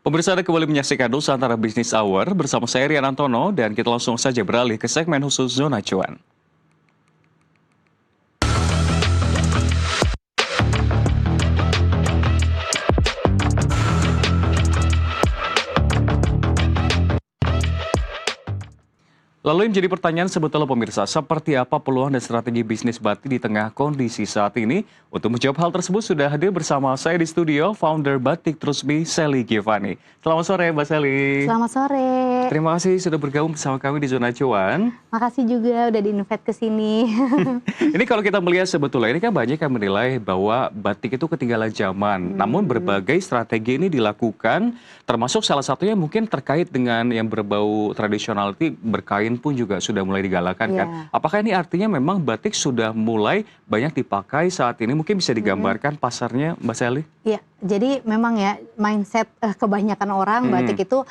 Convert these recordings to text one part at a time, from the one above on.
Pemirsa, Anda kembali menyaksikan Nusantara Business Hour bersama saya Rian Antono dan kita langsung saja beralih ke segmen khusus Zona Cuan. Lalu yang menjadi pertanyaan sebetulnya pemirsa, seperti apa peluang dan strategi bisnis batik di tengah kondisi saat ini? Untuk menjawab hal tersebut sudah hadir bersama saya di studio founder Batik Trusmi, Sally Giovanni. Selamat sore Mbak Sally. Selamat sore. Terima kasih sudah bergabung bersama kami di Zona Cuan. Makasih juga udah di-invite ke sini. Ini kalau kita melihat sebetulnya ini kan banyak yang menilai bahwa batik itu ketinggalan zaman. Namun berbagai strategi ini dilakukan, termasuk salah satunya mungkin terkait dengan yang berbau tradisionality, berkain pun juga sudah mulai digalakan kan. Apakah ini artinya memang batik sudah mulai banyak dipakai saat ini? Mungkin bisa digambarkan pasarnya Mbak Sally? Iya, jadi memang ya mindset kebanyakan orang batik itu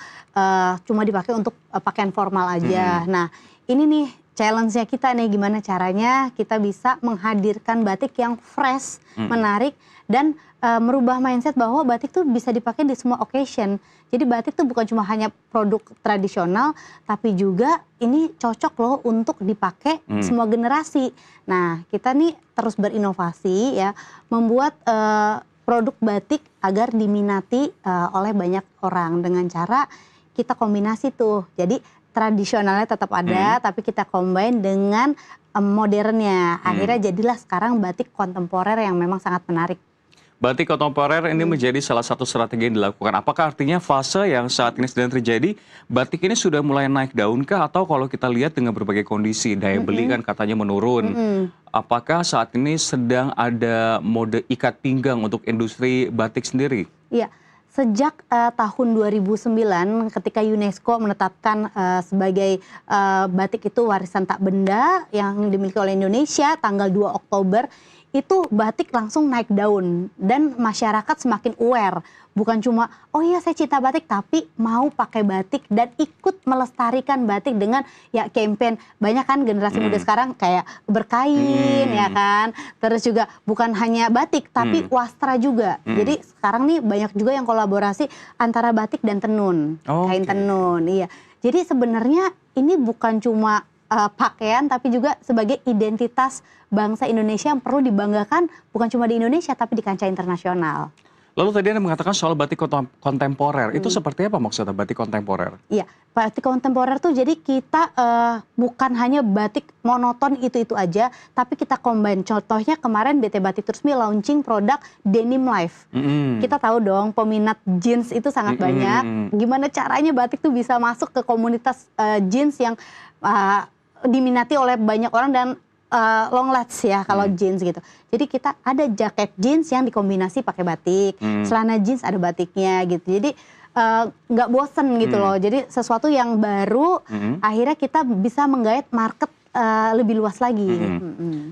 cuma dipakai untuk pakaian formal aja. Nah ini nih challenge-nya kita nih, gimana caranya kita bisa menghadirkan batik yang fresh, menarik, dan merubah mindset bahwa batik tuh bisa dipakai di semua occasion. Jadi batik tuh bukan cuma hanya produk tradisional, tapi juga ini cocok loh untuk dipakai semua generasi. Nah kita nih terus berinovasi ya, membuat produk batik agar diminati oleh banyak orang dengan cara kita kombinasi tuh. Jadi tradisionalnya tetap ada, tapi kita combine dengan modernnya. Akhirnya jadilah sekarang batik kontemporer yang memang sangat menarik. Batik kontemporer ini menjadi salah satu strategi yang dilakukan. Apakah artinya fase yang saat ini sedang terjadi, batik ini sudah mulai naik daun kah? Atau kalau kita lihat dengan berbagai kondisi, daya beli kan katanya menurun. Apakah saat ini sedang ada mode ikat pinggang untuk industri batik sendiri? Iya. Sejak tahun 2009 ketika UNESCO menetapkan sebagai batik itu warisan tak benda yang dimiliki oleh Indonesia tanggal 2 Oktober, itu batik langsung naik daun dan masyarakat semakin aware. Bukan cuma, oh iya saya cinta batik, tapi mau pakai batik dan ikut melestarikan batik dengan ya campaign. Banyak kan generasi muda sekarang kayak berkain ya kan. Terus juga bukan hanya batik, tapi wastra juga. Jadi sekarang nih banyak juga yang kolaborasi antara batik dan tenun. Kain tenun, iya. Jadi sebenarnya ini bukan cuma pakaian, tapi juga sebagai identitas bangsa Indonesia yang perlu dibanggakan bukan cuma di Indonesia, tapi di kancah internasional. Lalu tadi Anda mengatakan soal batik kontemporer, itu seperti apa maksudnya batik kontemporer? Iya, batik kontemporer tuh jadi kita bukan hanya batik monoton itu-itu aja, tapi kita combine. Contohnya kemarin BT Batik Trusmi launching produk Denim Life. Kita tahu dong peminat jeans itu sangat banyak. Gimana caranya batik tuh bisa masuk ke komunitas jeans yang diminati oleh banyak orang dan long last ya kalau jeans gitu. Jadi kita ada jaket jeans yang dikombinasi pakai batik, celana jeans ada batiknya gitu. Jadi nggak bosen gitu loh. Jadi sesuatu yang baru, akhirnya kita bisa menggait market lebih luas lagi.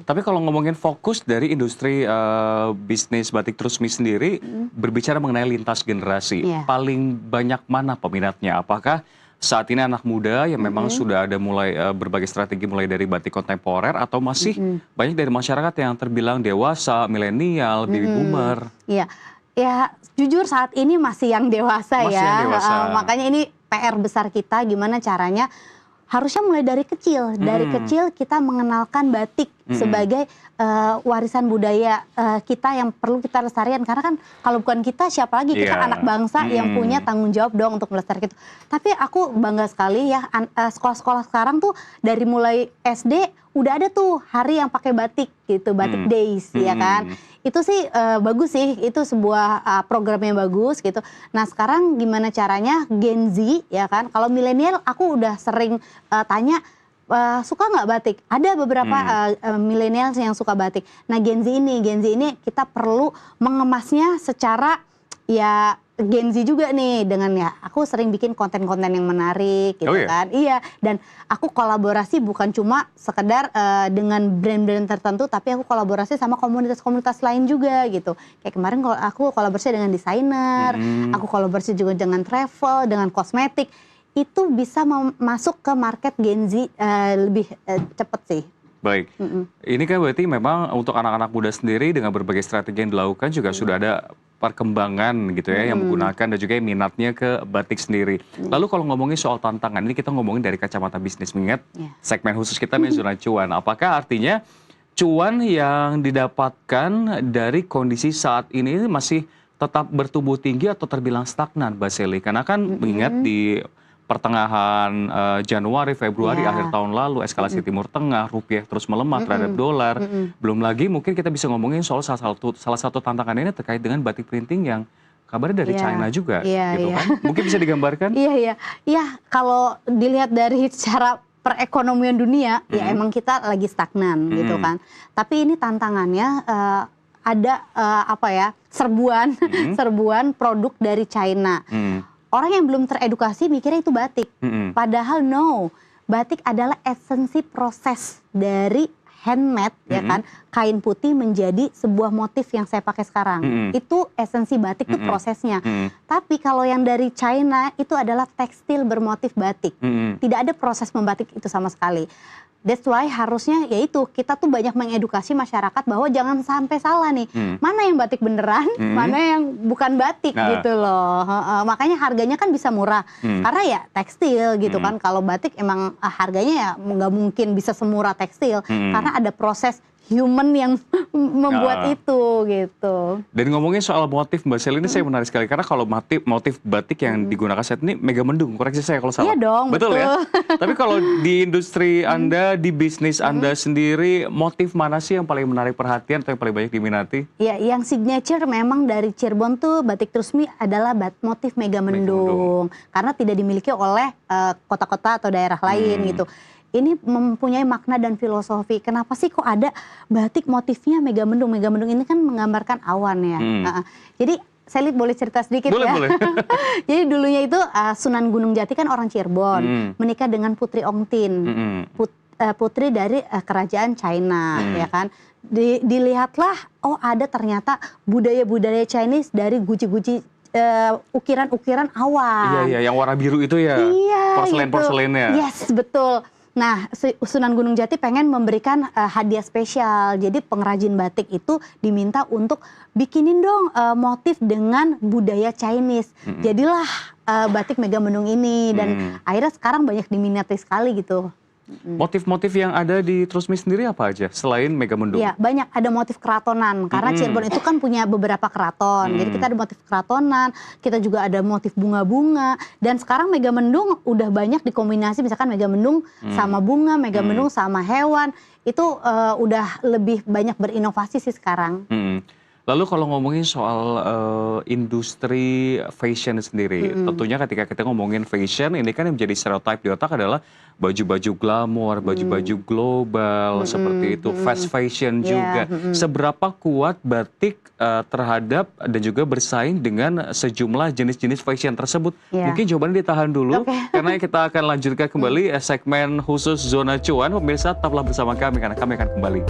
Tapi kalau ngomongin fokus dari industri bisnis Batik Trusmi sendiri, berbicara mengenai lintas generasi, paling banyak mana peminatnya? Apakah saat ini anak muda yang memang sudah ada mulai berbagai strategi mulai dari batik kontemporer atau masih banyak dari masyarakat yang terbilang dewasa, milenial, baby boomer? Iya, ya jujur saat ini masih yang dewasa ya. Makanya ini PR besar kita, gimana caranya harusnya mulai dari kecil. Dari kecil kita mengenalkan batik sebagai warisan budaya kita yang perlu kita lestarikan. Karena kan kalau bukan kita, siapa lagi? Kita anak bangsa yang punya tanggung jawab dong untuk melestarikan itu. Tapi aku bangga sekali ya, sekolah-sekolah sekarang tuh dari mulai SD udah ada tuh hari yang pakai batik gitu, batik days ya kan. Itu sih bagus sih, itu sebuah program yang bagus gitu. Nah sekarang gimana caranya Gen Z ya kan, kalau milenial aku udah sering tanya, suka nggak batik? Ada beberapa milenial yang suka batik. Nah Gen Z ini kita perlu mengemasnya secara ya Gen Z juga nih, dengan ya aku sering bikin konten-konten yang menarik gitu kan. Iya, dan aku kolaborasi bukan cuma sekedar dengan brand-brand tertentu, tapi aku kolaborasi sama komunitas-komunitas lain juga gitu. Kayak kemarin aku kolaborasi dengan desainer, aku kolaborasi juga dengan travel, dengan kosmetik. Itu bisa masuk ke market Gen Z lebih cepet sih. Baik, ini kan berarti memang untuk anak-anak muda sendiri dengan berbagai strategi yang dilakukan juga sudah ada perkembangan gitu ya yang menggunakan dan juga yang minatnya ke batik sendiri. Lalu kalau ngomongin soal tantangan, ini kita ngomongin dari kacamata bisnis, mengingat segmen khusus kita nih zona cuan. Apakah artinya cuan yang didapatkan dari kondisi saat ini masih tetap bertumbuh tinggi atau terbilang stagnan, Mbak Sally? Karena kan mengingat di pertengahan Januari, Februari, akhir tahun lalu, eskalasi Timur Tengah, rupiah terus melemah terhadap dolar. Belum lagi mungkin kita bisa ngomongin soal salah satu tantangan ini terkait dengan batik printing yang kabarnya dari China juga, gitu kan? Mungkin bisa digambarkan? Iya, kalau dilihat dari secara perekonomian dunia, ya emang kita lagi stagnan, gitu kan. Tapi ini tantangannya ada serbuan produk dari China. Orang yang belum teredukasi mikirnya itu batik. Padahal no, batik adalah esensi proses dari handmade, ya kan, kain putih menjadi sebuah motif yang saya pakai sekarang. Itu esensi batik, itu prosesnya. Tapi kalau yang dari China itu adalah tekstil bermotif batik. Tidak ada proses membatik itu sama sekali. That's why harusnya yaitu kita tuh banyak mengedukasi masyarakat bahwa jangan sampai salah nih. Mana yang batik beneran, mana yang bukan batik gitu loh. Makanya harganya kan bisa murah. Karena ya tekstil gitu kan. Kalau batik emang harganya ya nggak mungkin bisa semurah tekstil. Karena ada proses human yang membuat itu gitu. Dan ngomongin soal motif, Mbak Sally, ini saya menarik sekali karena kalau motif batik yang digunakan saat ini mega mendung, koreksi saya kalau salah. Iya dong, betul ya. Tapi kalau di industri Anda, di bisnis Anda sendiri, motif mana sih yang paling menarik perhatian atau yang paling banyak diminati? Ya, yang signature memang dari Cirebon tuh batik Trusmi adalah motif mega mendung, karena tidak dimiliki oleh kota-kota atau daerah lain gitu. Ini mempunyai makna dan filosofi. Kenapa sih kok ada batik motifnya mega mendung? Mega mendung ini kan menggambarkan awan ya. Jadi saya boleh cerita sedikit Boleh. Jadi dulunya itu Sunan Gunung Jati kan orang Cirebon, menikah dengan Putri Ongtin, putri dari kerajaan China, ya kan. Dilihatlah, oh ada ternyata budaya-budaya Chinese dari guci-guci ukiran-ukiran awan. Iya, yang warna biru itu ya, porselen-porselennya. Yes, betul. Nah, Sunan Gunung Jati pengen memberikan hadiah spesial. Jadi pengrajin batik itu diminta untuk bikinin dong motif dengan budaya Chinese. Jadilah batik mega mendung ini dan akhirnya sekarang banyak diminati sekali gitu. Motif-motif yang ada di Trusmi sendiri apa aja selain mega mendung? Ya, banyak ada motif keratonan karena Cirebon itu kan punya beberapa keraton. Jadi kita ada motif keratonan, kita juga ada motif bunga-bunga, dan sekarang mega mendung udah banyak dikombinasi, misalkan mega mendung sama bunga, mega mendung sama hewan. Itu udah lebih banyak berinovasi sih sekarang. Lalu kalau ngomongin soal industri fashion sendiri, tentunya ketika kita ngomongin fashion, ini kan yang menjadi stereotype di otak adalah baju-baju glamor, baju-baju global, seperti itu, fast fashion juga. Seberapa kuat batik terhadap dan juga bersaing dengan sejumlah jenis-jenis fashion tersebut? Mungkin jawabannya ditahan dulu, karena kita akan lanjutkan kembali segmen khusus Zona Cuan. Pemirsa, tetaplah bersama kami, karena kami akan kembali.